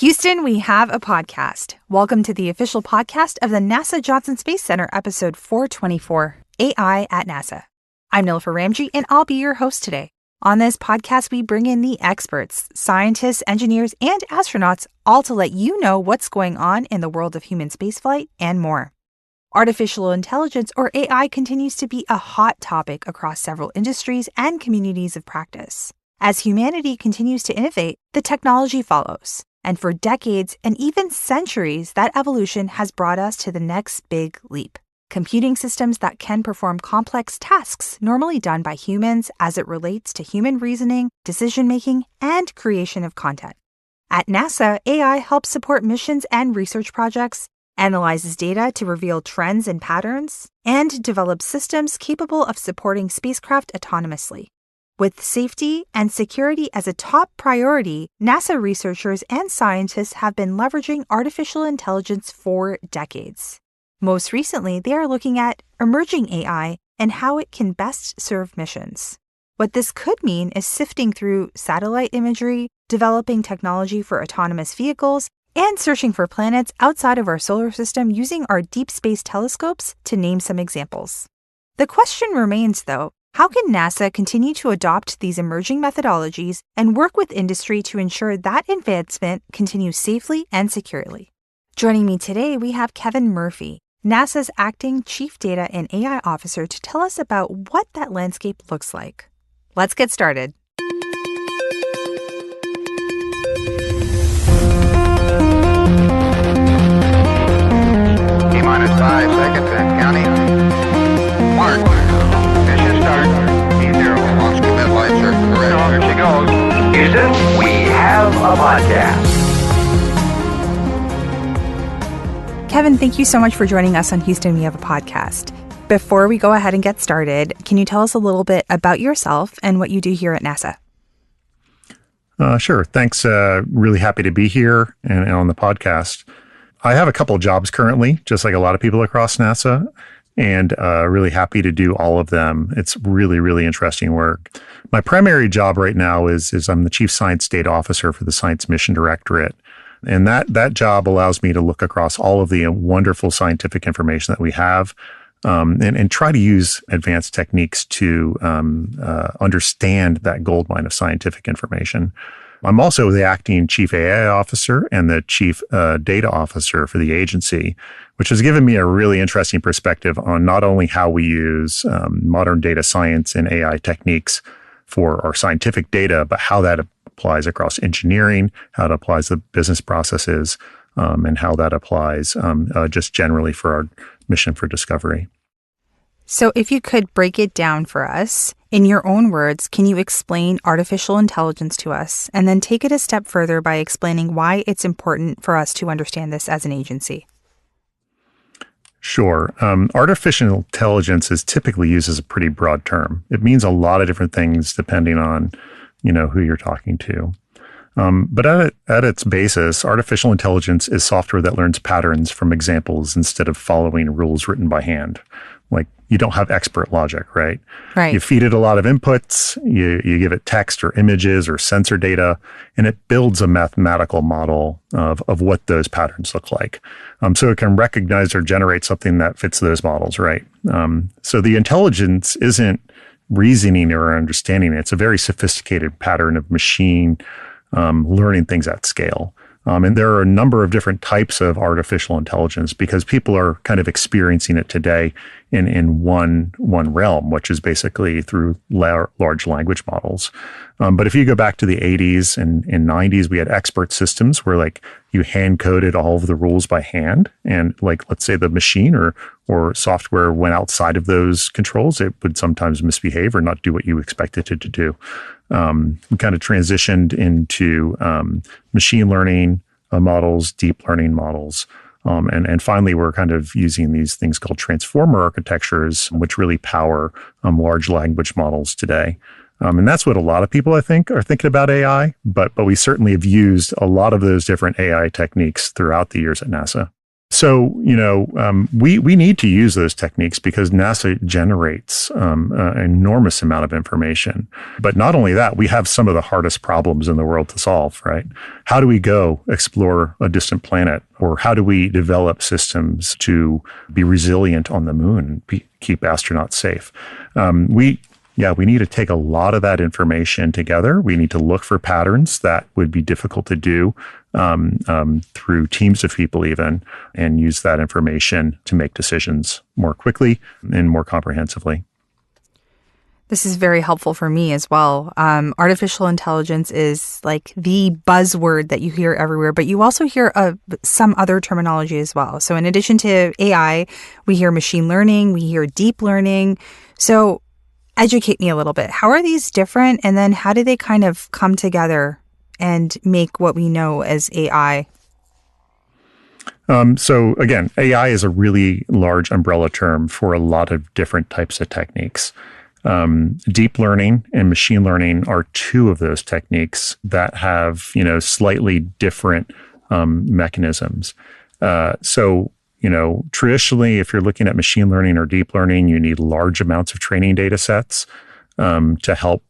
Houston, we have a podcast. Welcome to the official podcast of the NASA Johnson Space Center, episode 424, AI at NASA. I'm Nilofer Ramji, and I'll be your host today. On this podcast, we bring in the experts, scientists, engineers, and astronauts, all to let you know what's going on in the world of human spaceflight and more. Artificial intelligence, or AI, continues to be a hot topic across several industries and communities of practice. As humanity continues to innovate, the technology follows. And for decades and even centuries, that evolution has brought us to the next big leap: computing systems that can perform complex tasks normally done by humans as it relates to human reasoning, decision-making, and creation of content. At NASA, AI helps support missions and research projects, analyzes data to reveal trends and patterns, and develops systems capable of supporting spacecraft autonomously. With safety and security as a top priority, NASA researchers and scientists have been leveraging artificial intelligence for decades. Most recently, they are looking at emerging AI and how it can best serve missions. What this could mean is sifting through satellite imagery, developing technology for autonomous vehicles, and searching for planets outside of our solar system using our deep space telescopes, to name some examples. The question remains, though, how can NASA continue to adopt these emerging methodologies and work with industry to ensure that advancement continues safely and securely? Joining me today, we have Kevin Murphy, NASA's acting Chief Data and AI Officer, to tell us about what that landscape looks like. Let's get started. T-minus 5 seconds and counting. Mark. There she goes. Houston, we have a podcast. Kevin, thank you so much for joining us on Houston, we have a podcast. Before we go ahead and get started, can you tell us a little bit about yourself and what you do here at NASA? Sure. Thanks. Really happy to be here and on the podcast. I have a couple of jobs currently, just like a lot of people across NASA, and really happy to do all of them. It's really, really interesting work. My primary job right now is I'm the Chief Science Data Officer for the Science Mission Directorate. And that job allows me to look across all of the wonderful scientific information that we have and try to use advanced techniques to understand that goldmine of scientific information. I'm also the acting Chief AI Officer and the Chief Data Officer for the agency, which has given me a really interesting perspective on not only how we use modern data science and AI techniques for our scientific data, but how that applies across engineering, how it applies to business processes, and how that applies just generally for our mission for discovery. So if you could break it down for us, in your own words, can you explain artificial intelligence to us and then take it a step further by explaining why it's important for us to understand this as an agency? Sure. Artificial intelligence is typically used as a pretty broad term. It means a lot of different things depending on, who you're talking to. But at its basis, artificial intelligence is software that learns patterns from examples instead of following rules written by hand. Like, you don't have expert logic, right? Right. You feed it a lot of inputs, you give it text or images or sensor data, and it builds a mathematical model of what those patterns look like. So it can recognize or generate something that fits those models, right? So the intelligence isn't reasoning or understanding. It's a very sophisticated pattern of machine learning things at scale. And there are a number of different types of artificial intelligence because people are kind of experiencing it today in one realm, which is basically through large language models. But if you go back to the 80s and 90s, we had expert systems where like you hand coded all of the rules by hand. And like, let's say the machine or software went outside of those controls, it would sometimes misbehave or not do what you expected it to do. We kind of transitioned into machine learning models, deep learning models. And finally, we're kind of using these things called transformer architectures, which really power large language models today. And that's what a lot of people, I think, are thinking about AI. But we certainly have used a lot of those different AI techniques throughout the years at NASA. So, we need to use those techniques because NASA generates an enormous amount of information. But not only that, we have some of the hardest problems in the world to solve, right? How do we go explore a distant planet? Or how do we develop systems to be resilient on the moon and keep astronauts safe? We need to take a lot of that information together. We need to look for patterns that would be difficult to do through teams of people even, and use that information to make decisions more quickly and more comprehensively. This is very helpful for me as well. Artificial intelligence is like the buzzword that you hear everywhere, but you also hear some other terminology as well. So in addition to AI, we hear machine learning, we hear deep learning. So educate me a little bit. How are these different? And then how do they kind of come together and make what we know as AI? So again, AI is a really large umbrella term for a lot of different types of techniques. Deep learning and machine learning are two of those techniques that have, slightly different mechanisms. Traditionally, if you're looking at machine learning or deep learning, you need large amounts of training data sets to help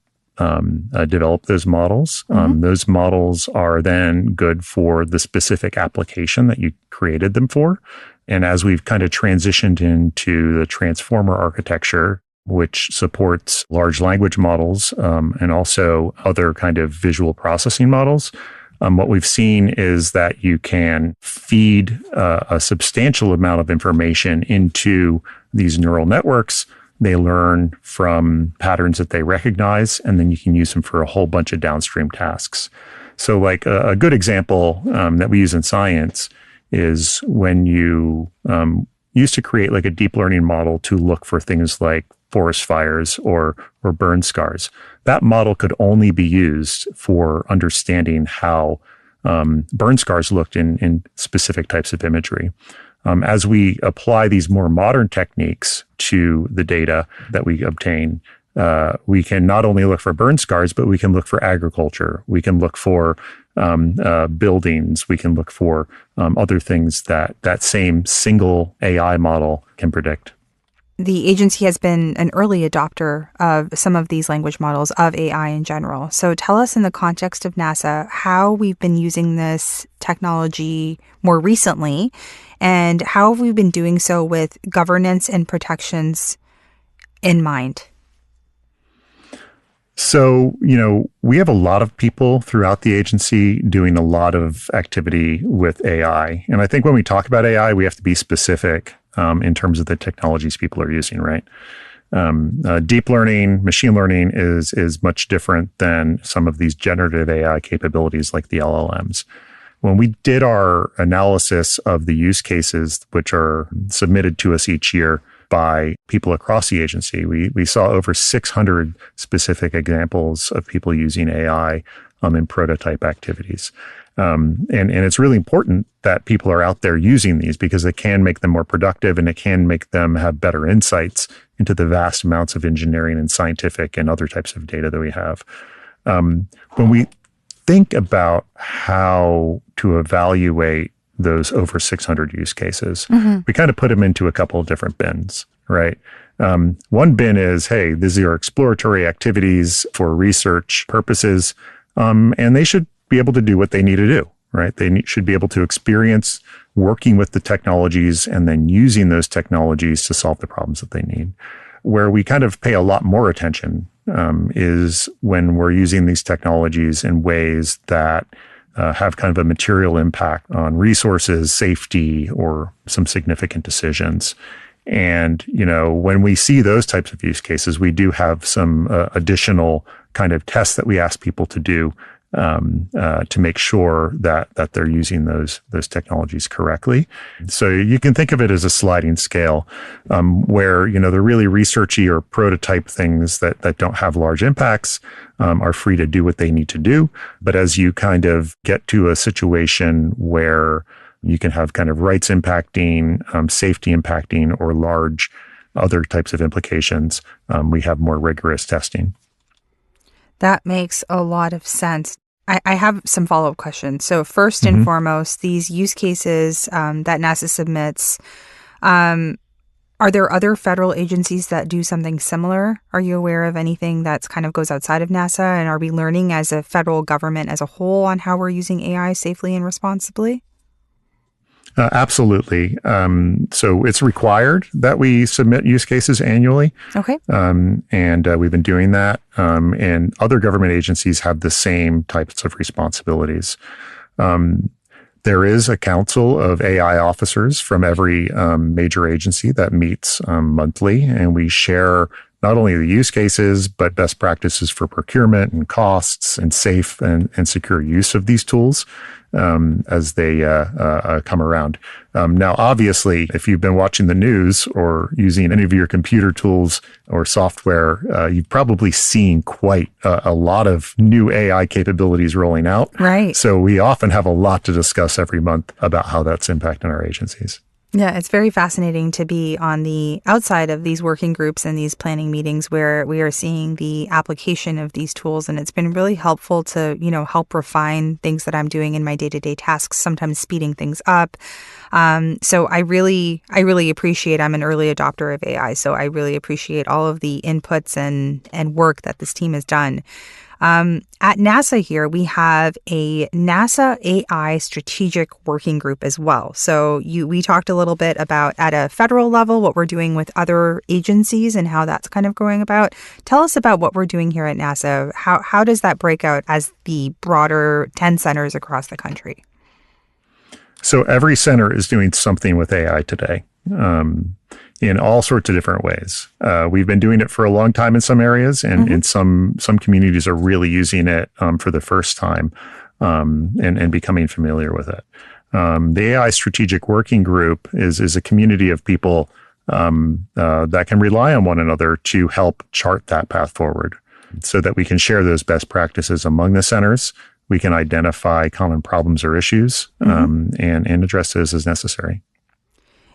develop those models. Those models are then good for the specific application that you created them for. And as we've kind of transitioned into the transformer architecture, which supports large language models and also other kind of visual processing models, what we've seen is that you can feed a substantial amount of information into these neural networks. They learn from patterns that they recognize, and then you can use them for a whole bunch of downstream tasks. So like a good example that we use in science is when you used to create like a deep learning model to look for things like forest fires or burn scars. That model could only be used for understanding how burn scars looked in specific types of imagery. As we apply these more modern techniques to the data that we obtain, we can not only look for burn scars, but we can look for agriculture. We can look for buildings. We can look for other things that same single AI model can predict. The agency has been an early adopter of some of these language models of AI in general. So tell us, in the context of NASA, how we've been using this technology more recently, and how have we been doing so with governance and protections in mind? So, we have a lot of people throughout the agency doing a lot of activity with AI. And I think when we talk about AI, we have to be specific in terms of the technologies people are using, right? Deep learning, machine learning is much different than some of these generative AI capabilities like the LLMs. When we did our analysis of the use cases, which are submitted to us each year by people across the agency, we saw over 600 specific examples of people using AI in prototype activities. And it's really important that people are out there using these because it can make them more productive and it can make them have better insights into the vast amounts of engineering and scientific and other types of data that we have. When we think about how to evaluate those over 600 use cases, we kind of put them into a couple of different bins, right? One bin is, hey, these are exploratory activities for research purposes, and they should be able to do what they need to do, right? They should be able to experience working with the technologies and then using those technologies to solve the problems that they need. Where we kind of pay a lot more attention is when we're using these technologies in ways that have kind of a material impact on resources, safety, or some significant decisions. And, when we see those types of use cases, we do have some additional kind of tests that we ask people to do to make sure that they're using those technologies correctly. So you can think of it as a sliding scale, where the really researchy or prototype things that don't have large impacts are free to do what they need to do. But as you kind of get to a situation where you can have kind of rights impacting, safety impacting, or large other types of implications, we have more rigorous testing. That makes a lot of sense. I have some follow-up questions. So first and foremost, these use cases that NASA submits, are there other federal agencies that do something similar? Are you aware of anything that's kind of goes outside of NASA? And are we learning as a federal government as a whole on how we're using AI safely and responsibly? Absolutely. So it's required that we submit use cases annually. Okay. And we've been doing that. And other government agencies have the same types of responsibilities. There is a council of AI officers from every major agency that meets monthly, and we share not only the use cases, but best practices for procurement and costs and safe and secure use of these tools as they come around. Now, obviously, if you've been watching the news or using any of your computer tools or software, you've probably seen quite a lot of new AI capabilities rolling out. Right. So we often have a lot to discuss every month about how that's impacting our agencies. Yeah, it's very fascinating to be on the outside of these working groups and these planning meetings where we are seeing the application of these tools. And it's been really helpful to, help refine things that I'm doing in my day-to-day tasks, sometimes speeding things up. So I really appreciate, I'm an early adopter of AI. So I really appreciate all of the inputs and work that this team has done. At NASA here, we have a NASA AI strategic working group as well. So we talked a little bit about at a federal level, what we're doing with other agencies and how that's kind of going about. Tell us about what we're doing here at NASA. How does that break out as the broader 10 centers across the country? So every center is doing something with AI today. In all sorts of different ways. We've been doing it for a long time in some areas, and in some communities are really using it for the first time and becoming familiar with it. The AI Strategic Working Group is a community of people that can rely on one another to help chart that path forward so that we can share those best practices among the centers. We can identify common problems or issues and address those as necessary.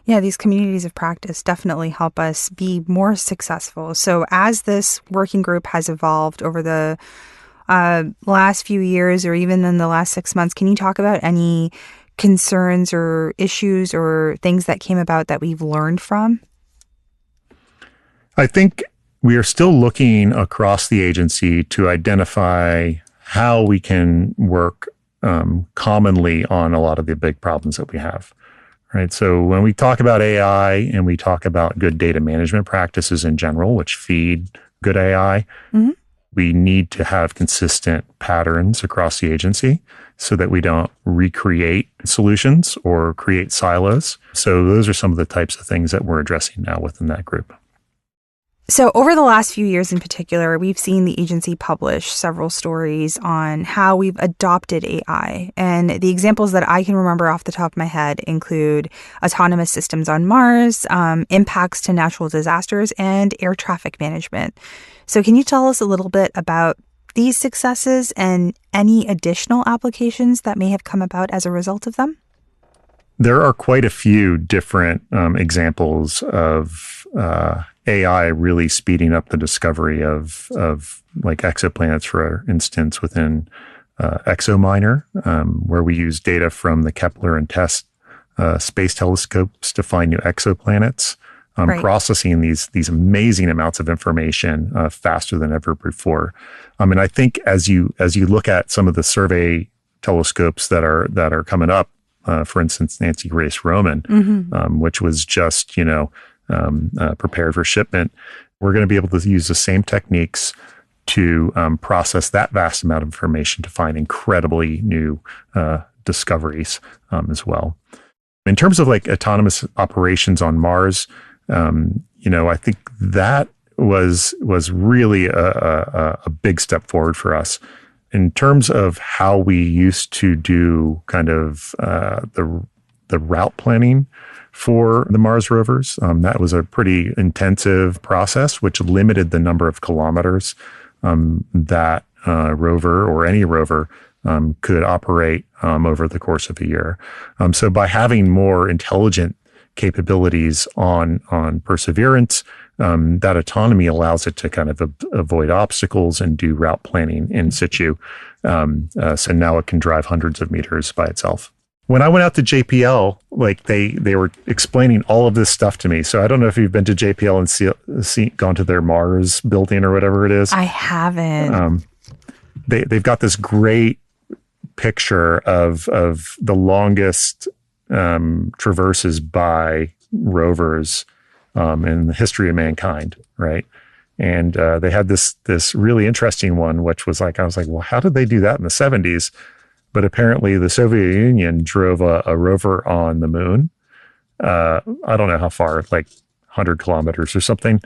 Yeah, these communities of practice definitely help us be more successful. So as this working group has evolved over the last few years or even in the last 6 months, can you talk about any concerns or issues or things that came about that we've learned from? I think we are still looking across the agency to identify how we can work commonly on a lot of the big problems that we have. Right. So when we talk about AI and we talk about good data management practices in general, which feed good AI, we need to have consistent patterns across the agency so that we don't recreate solutions or create silos. So those are some of the types of things that we're addressing now within that group. So over the last few years in particular, we've seen the agency publish several stories on how we've adopted AI. And the examples that I can remember off the top of my head include autonomous systems on Mars, impacts to natural disasters, and air traffic management. So can you tell us a little bit about these successes and any additional applications that may have come about as a result of them? There are quite a few different examples of AI really speeding up the discovery of like exoplanets, for instance, within ExoMiner, where we use data from the Kepler and TESS space telescopes to find new exoplanets, processing these amazing amounts of information faster than ever before. And I think as you look at some of the survey telescopes that are coming up, for instance, Nancy Grace Roman, which was just prepared for shipment, we're going to be able to use the same techniques to process that vast amount of information to find incredibly new discoveries as well. In terms of like autonomous operations on Mars, I think that was really a big step forward for us. In terms of how we used to do kind of the route planning for the Mars rovers, that was a pretty intensive process, which limited the number of kilometers that rover or any rover could operate over the course of a year. So by having more intelligent capabilities on Perseverance. That autonomy allows it to kind of avoid obstacles and do route planning in situ. So now it can drive hundreds of meters by itself. When I went out to JPL, like they were explaining all of this stuff to me. So I don't know if you've been to JPL and gone to their Mars building or whatever it is. I haven't. They've got this great picture of the longest traverses by rovers in the history of mankind, right? And they had this really interesting one, which was like, I was like, well, how did they do that in the 70s? But apparently the Soviet Union drove a rover on the moon. I don't know how far, like 100 kilometers or something.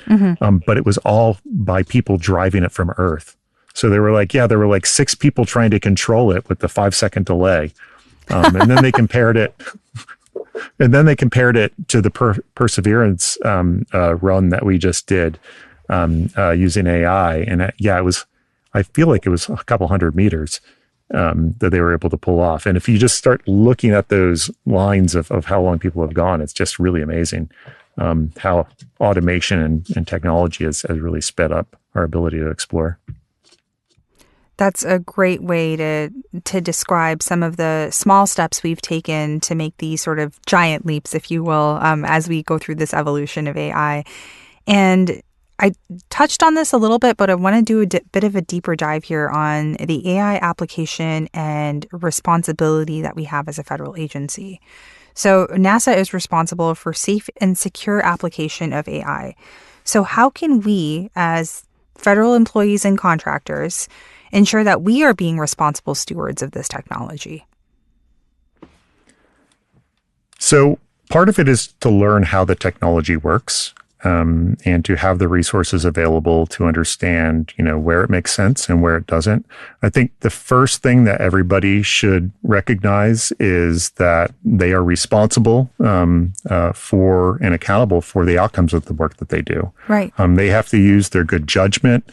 But it was all by people driving it from Earth. So they were like, there were like 6 people trying to control it with the 5-second delay. And then they compared it. And then they compared it to the Perseverance run that we just did using AI. And I feel like it was a couple hundred meters that they were able to pull off. And if you just start looking at those lines of how long people have gone, it's just really amazing how automation and technology has really sped up our ability to explore. That's a great way to describe some of the small steps we've taken to make these sort of giant leaps, if you will, as we go through this evolution of AI. And I touched on this a little bit, but I want to do a bit of a deeper dive here on the AI application and responsibility that we have as a federal agency. So NASA is responsible for safe and secure application of AI. So how can we, as federal employees and contractors, ensure that we are being responsible stewards of this technology? So part of it is to learn how the technology works, and to have the resources available to understand, where it makes sense and where it doesn't. I think the first thing that everybody should recognize is that they are responsible for and accountable for the outcomes of the work that they do. Right. They have to use their good judgment,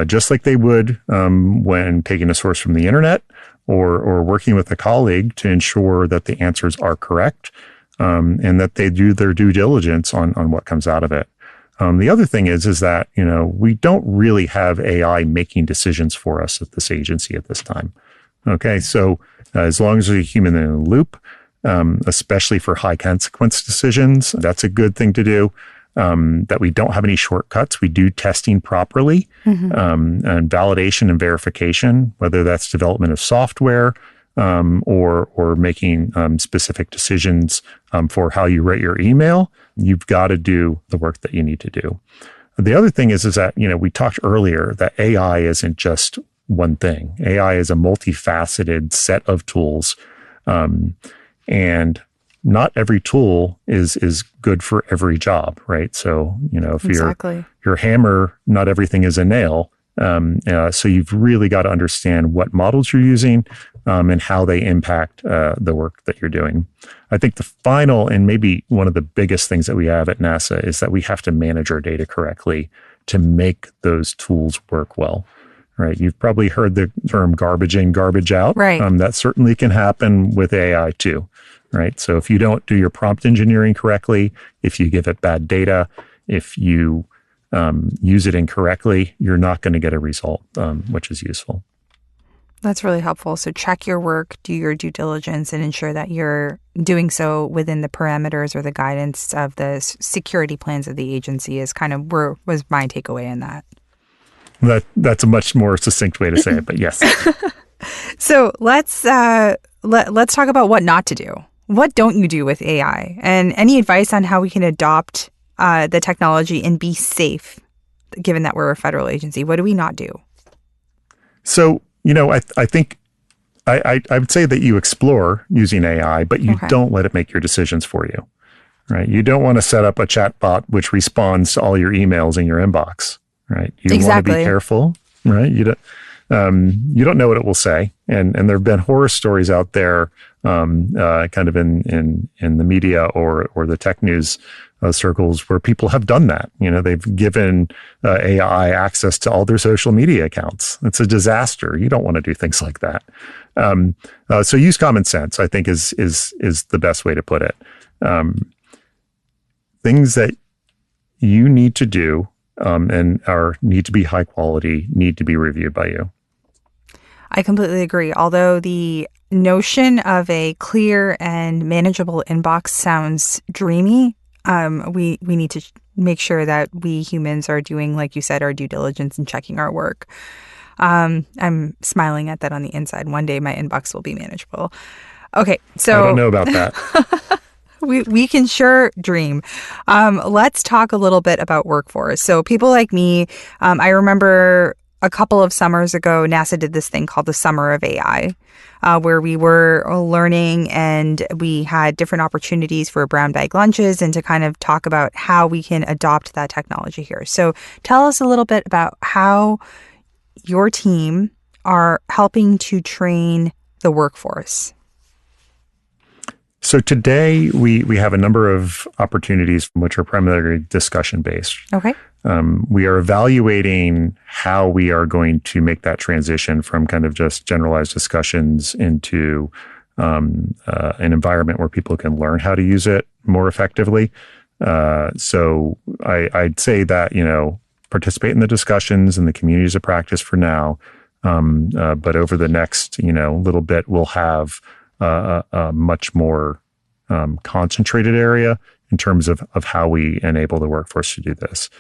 just like they would when taking a source from the internet or working with a colleague to ensure that the answers are correct. And that they do their due diligence on what comes out of it. The other thing is that, we don't really have AI making decisions for us at this agency at this time. Okay, so as long as there's a human in the loop, especially for high consequence decisions, that's a good thing to do. That we don't have any shortcuts. We do testing properly, and validation and verification, whether that's development of software, or making specific decisions for how you write your email. You've got to do the work that you need to do. The other thing is that, we talked earlier that AI isn't just one thing. AI is a multifaceted set of tools. And not every tool is good for every job, right? So, if your hammer, not everything is a nail. So you've really got to understand what models you're using and how they impact the work that you're doing. I think the final and maybe one of the biggest things that we have at NASA is that we have to manage our data correctly to make those tools work well, right? You've probably heard the term garbage in, garbage out. Right. That certainly can happen with AI too, right? So if you don't do your prompt engineering correctly, if you give it bad data, if you use it incorrectly, you're not going to get a result, which is useful. That's really helpful. So check your work, do your due diligence, and ensure that you're doing so within the parameters or the guidance of the security plans of the agency is kind of was my takeaway in that. That's a much more succinct way to say it, but yes. So let's talk about what not to do. What don't you do with AI? And any advice on how we can adopt the technology and be safe, given that we're a federal agency? What do we not do? So, I think I would say that you explore using AI, but you don't let it make your decisions for you, right? You don't want to set up a chatbot which responds to all your emails in your inbox, right? You want to be careful, right? You don't know what it will say. And there have been horror stories out there kind of in the media or the tech news circles where people have done that. They've given AI access to all their social media accounts. It's a disaster. You don't want to do things like that. So use common sense, I think, is the best way to put it. things that you need to do and need to be high quality, need to be reviewed by you. I completely agree. Although the notion of a clear and manageable inbox sounds dreamy, we need to make sure that we humans are doing, like you said, our due diligence and checking our work. I'm smiling at that on the inside. One day my inbox will be manageable. Okay, so I don't know about that. We can sure dream. Let's talk a little bit about workforce. So people like me, I remember a couple of summers ago, NASA did this thing called the Summer of AI, where we were learning and we had different opportunities for brown bag lunches and to kind of talk about how we can adopt that technology here. So tell us a little bit about how your team are helping to train the workforce. So today we have a number of opportunities which are primarily discussion based. Okay. We are evaluating how we are going to make that transition from kind of just generalized discussions into an environment where people can learn how to use it more effectively. So I'd say that, participate in the discussions and the communities of practice for now. But over the next, little bit, we'll have a much more concentrated area in terms of how we enable the workforce to do this.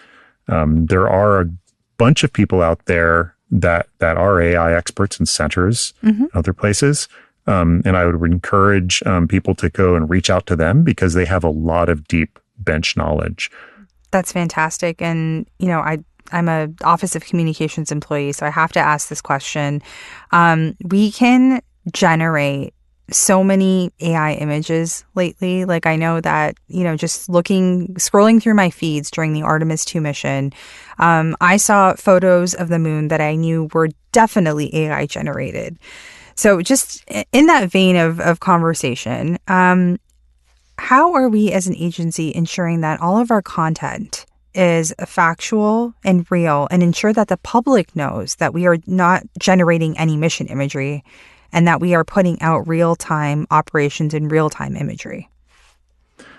There are a bunch of people out there that are AI experts in centers, other places. And I would encourage people to go and reach out to them because they have a lot of deep bench knowledge. That's fantastic. And, I'm a Office of Communications employee, so I have to ask this question. We can generate so many AI images lately. Like I know that, just scrolling through my feeds during the Artemis 2 mission, I saw photos of the moon that I knew were definitely AI generated. So just in that vein of conversation, how are we as an agency ensuring that all of our content is factual and real and ensure that the public knows that we are not generating any mission imagery and that we are putting out real-time operations and real-time imagery?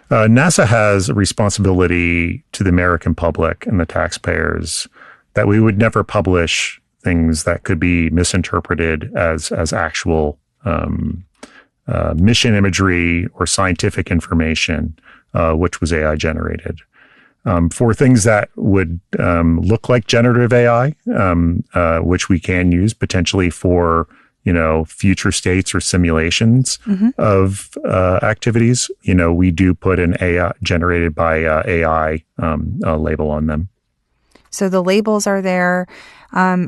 NASA has a responsibility to the American public and the taxpayers that we would never publish things that could be misinterpreted as actual mission imagery or scientific information, which was AI generated. For things that would look like generative AI, which we can use potentially for future states or simulations of activities, we do put an AI generated by AI label on them. So the labels are there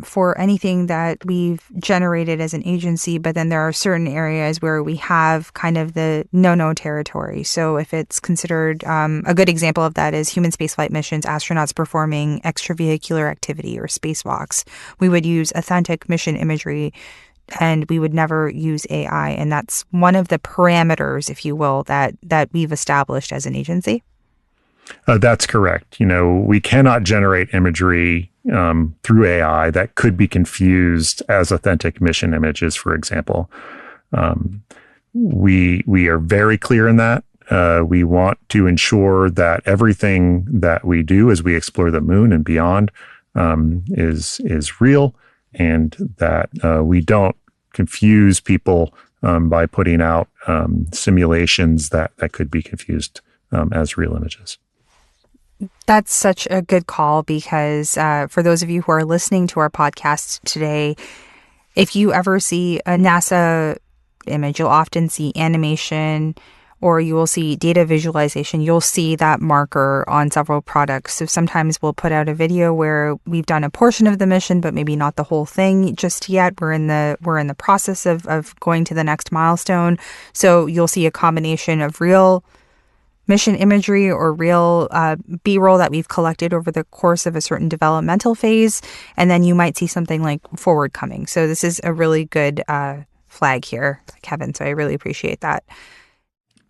for anything that we've generated as an agency, but then there are certain areas where we have kind of the no-no territory. So if it's considered, a good example of that is human spaceflight missions, astronauts performing extravehicular activity or spacewalks. We would use authentic mission imagery and we would never use AI. And that's one of the parameters, if you will, that we've established as an agency. That's correct. We cannot generate imagery through AI that could be confused as authentic mission images, for example. We are very clear in that. We want to ensure that everything that we do as we explore the moon and beyond is real, and that we don't confuse people by putting out simulations that could be confused as real images. That's such a good call because for those of you who are listening to our podcast today, if you ever see a NASA image, you'll often see animation or you will see data visualization. You'll see that marker on several products. So sometimes we'll put out a video where we've done a portion of the mission, but maybe not the whole thing just yet. We're in the process of going to the next milestone. So you'll see a combination of real mission imagery or real B-roll that we've collected over the course of a certain developmental phase. And then you might see something like forward coming. So this is a really good flag here, Kevin. So I really appreciate that.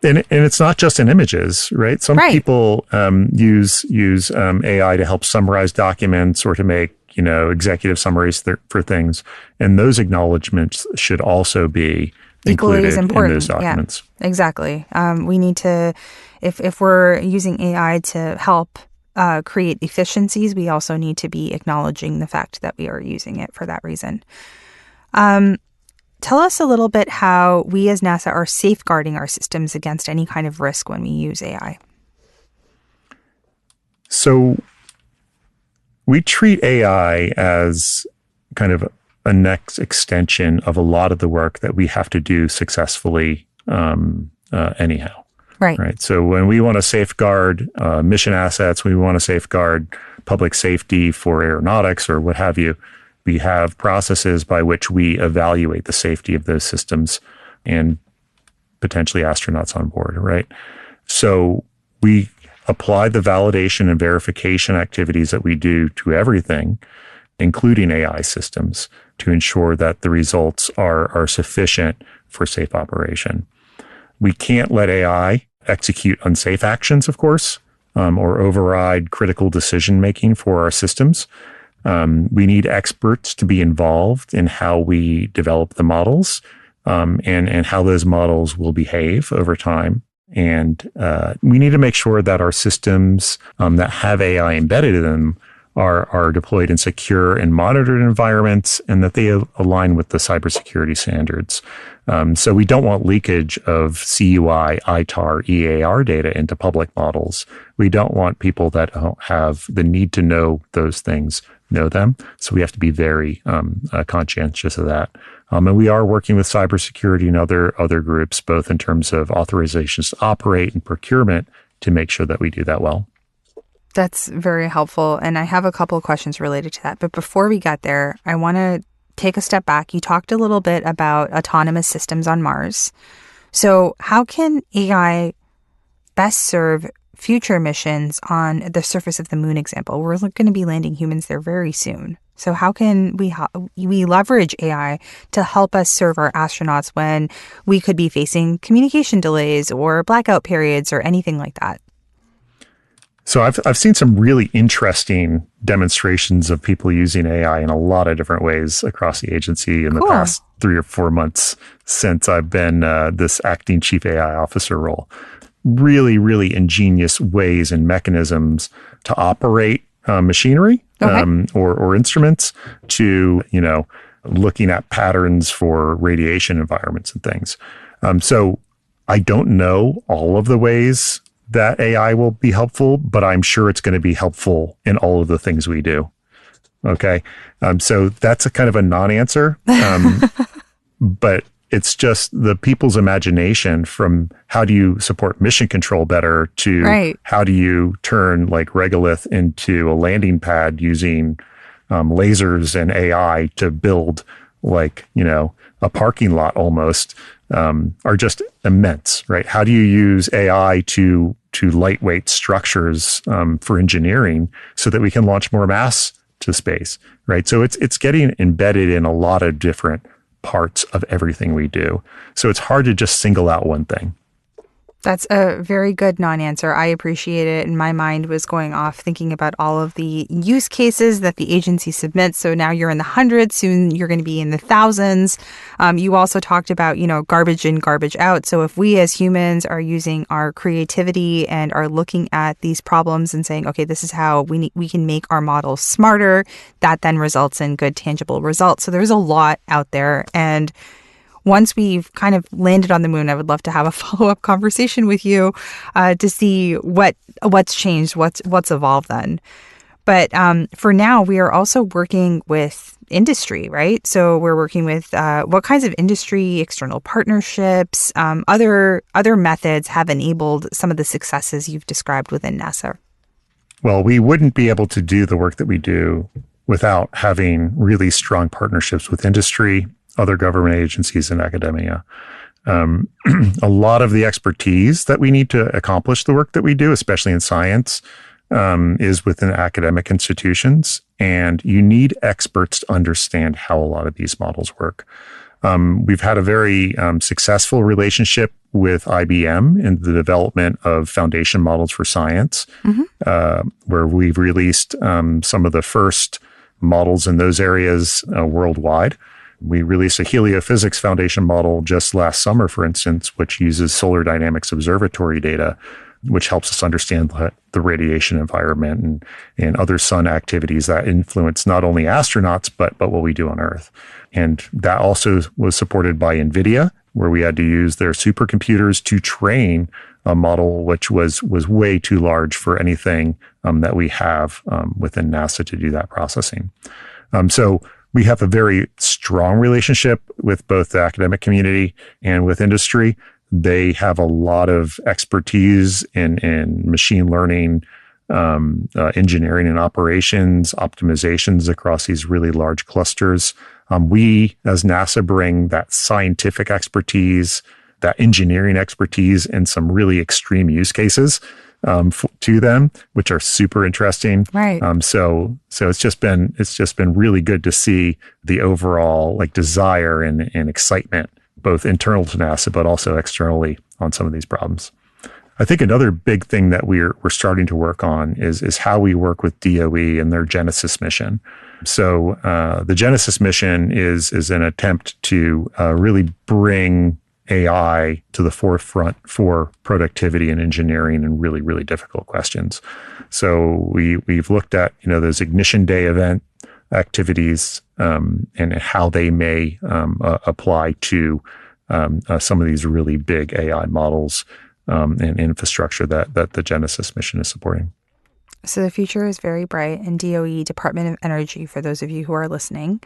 And it's not just in images, right? Some people use AI to help summarize documents or to make, executive summaries for things. And those acknowledgments should also be equally included as important in those documents. Yeah, exactly. We need to if we're using AI to help create efficiencies, we also need to be acknowledging the fact that we are using it for that reason. Tell us a little bit how we as NASA are safeguarding our systems against any kind of risk when we use AI. So we treat AI as kind of a next extension of a lot of the work that we have to do successfully anyhow. Right. So when we want to safeguard mission assets, we want to safeguard public safety for aeronautics or what have you, we have processes by which we evaluate the safety of those systems and potentially astronauts on board, right? So we apply the validation and verification activities that we do to everything, including AI systems, to ensure that the results are sufficient for safe operation. We can't let AI execute unsafe actions, of course, or override critical decision-making for our systems. We need experts to be involved in how we develop the models and how those models will behave over time. And we need to make sure that our systems that have AI embedded in them are deployed in secure and monitored environments and that they align with the cybersecurity standards. So we don't want leakage of CUI, ITAR, EAR data into public models. We don't want people that don't have the need to know those things know them. So we have to be very conscientious of that. And we are working with cybersecurity and other groups, both in terms of authorizations to operate and procurement, to make sure that we do that well. That's very helpful. And I have a couple of questions related to that. But before we get there, I want to take a step back. You talked a little bit about autonomous systems on Mars. So how can AI best serve future missions on the surface of the moon example? We're going to be landing humans there very soon. So how can we leverage AI to help us serve our astronauts when we could be facing communication delays or blackout periods or anything like that? So I've seen some really interesting demonstrations of people using AI in a lot of different ways across the agency in the past 3 or 4 months since I've been this acting chief AI officer role. Really, really ingenious ways and mechanisms to operate machinery or instruments, to looking at patterns for radiation environments and things. So I don't know all of the ways that AI will be helpful, but I'm sure it's going to be helpful in all of the things we do. Okay. So that's a kind of a non-answer. But it's just the people's imagination from how do you support mission control better to how do you turn like regolith into a landing pad using lasers and AI to build a parking lot almost, are just immense, right? How do you use AI to lightweight structures for engineering so that we can launch more mass to space, right? So it's getting embedded in a lot of different parts of everything we do. So it's hard to just single out one thing. That's a very good non-answer. I appreciate it. And my mind was going off thinking about all of the use cases that the agency submits. So now you're in the hundreds, soon you're going to be in the thousands. You also talked about, garbage in, garbage out. So if we as humans are using our creativity and are looking at these problems and saying, okay, this is how we can make our models smarter, that then results in good, tangible results. So there's a lot out there. And once we've kind of landed on the moon, I would love to have a follow-up conversation with you to see what's changed, what's evolved then. But for now, we are also working with industry, right? So we're working with what kinds of industry, external partnerships, other methods have enabled some of the successes you've described within NASA? Well, we wouldn't be able to do the work that we do without having really strong partnerships with industry, other government agencies, and academia. A lot of the expertise that we need to accomplish the work that we do, especially in science, is within academic institutions. And you need experts to understand how a lot of these models work. We've had a very successful relationship with IBM in the development of foundation models for science, where we've released some of the first models in those areas worldwide. We released a heliophysics foundation model just last summer, for instance, which uses Solar Dynamics Observatory data which helps us understand the radiation environment and other sun activities that influence not only astronauts, but what we do on Earth. And that also was supported by NVIDIA, where we had to use their supercomputers to train a model which was way too large for anything that we have within NASA to do that processing. So we have a very strong relationship with both the academic community and with industry. They have a lot of expertise in machine learning, engineering and operations, optimizations across these really large clusters. We, as NASA, bring that scientific expertise, that engineering expertise, and some really extreme use cases to them, which are super interesting. Right. So it's just been really good to see the overall desire and excitement, both internal to NASA, but also externally on some of these problems. I think another big thing that we're starting to work on is how we work with DOE and their Genesis mission. So the Genesis mission is an attempt to really bring AI to the forefront for productivity and engineering and really, really difficult questions. So we've looked at those Ignition Day event activities and how they may apply to some of these really big AI models and infrastructure that the Genesis mission is supporting. So the future is very bright in DOE, Department of Energy, for those of you who are listening.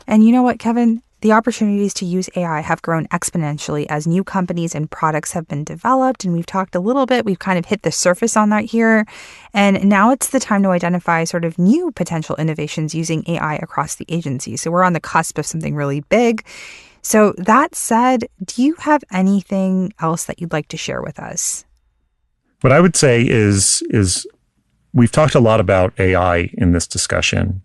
And you know what, Kevin? The opportunities to use AI have grown exponentially as new companies and products have been developed. And we've talked a little bit, we've kind of hit the surface on that here. And now it's the time to identify sort of new potential innovations using AI across the agency. So we're on the cusp of something really big. So that said, do you have anything else that you'd like to share with us? What I would say is we've talked a lot about AI in this discussion,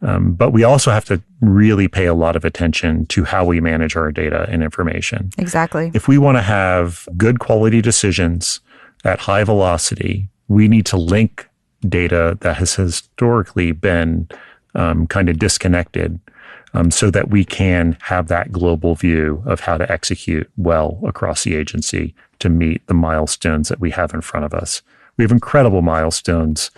but we also have to really pay a lot of attention to how we manage our data and information. Exactly. If we want to have good quality decisions at high velocity, we need to link data that has historically been kind of disconnected so that we can have that global view of how to execute well across the agency to meet the milestones that we have in front of us. We have incredible milestones.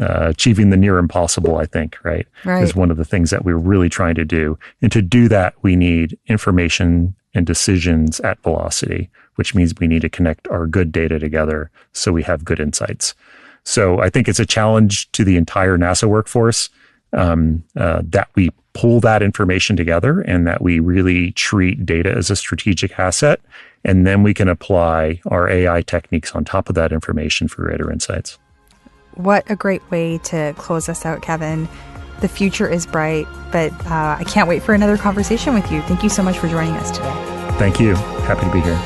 Achieving the near impossible, I think, right, is one of the things that we're really trying to do. And to do that, we need information and decisions at velocity, which means we need to connect our good data together so we have good insights. So I think it's a challenge to the entire NASA workforce that we pull that information together and that we really treat data as a strategic asset. And then we can apply our AI techniques on top of that information for greater insights. What a great way to close us out, Kevin. The future is bright, but I can't wait for another conversation with you. Thank you so much for joining us today. Thank you. Happy to be here.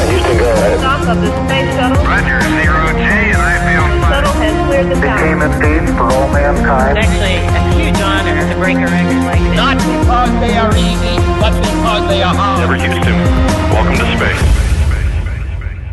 Houston, go ahead. Dock of the space shuttle. Roger, 0G, and I feel The shuttle has cleared the tower. became a theme for all mankind. It's actually a huge honor to break a record like this. Not because they are easy, but because they are hard. Never Houston, welcome to space.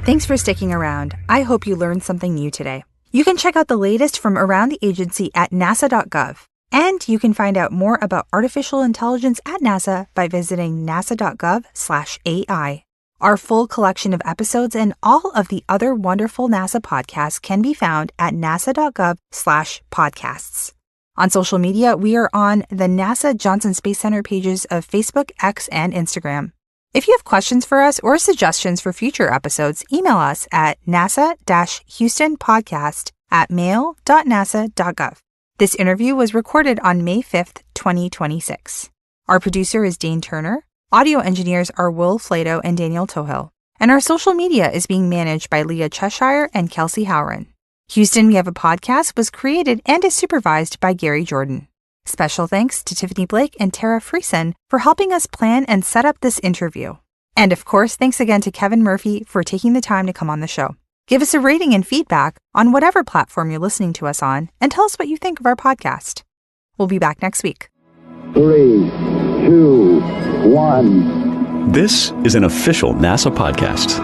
Thanks for sticking around. I hope you learned something new today. You can check out the latest from around the agency at nasa.gov. And you can find out more about artificial intelligence at NASA by visiting nasa.gov/AI. Our full collection of episodes and all of the other wonderful NASA podcasts can be found at nasa.gov/podcasts. On social media, we are on the NASA Johnson Space Center pages of Facebook, X, and Instagram. If you have questions for us or suggestions for future episodes, email us at nasa-houstonpodcast@mail.nasa.gov. This interview was recorded on May 5th, 2026. Our producer is Dane Turner. Audio engineers are Will Flato and Daniel Tohill. And our social media is being managed by Leah Cheshire and Kelsey Howren. Houston, We Have a Podcast was created and is supervised by Gary Jordan. Special thanks to Tiffany Blake and Tara Friesen for helping us plan and set up this interview. And of course, thanks again to Kevin Murphy for taking the time to come on the show. Give us a rating and feedback on whatever platform you're listening to us on, and tell us what you think of our podcast. We'll be back next week. 3, 2, 1. This is an official NASA podcast.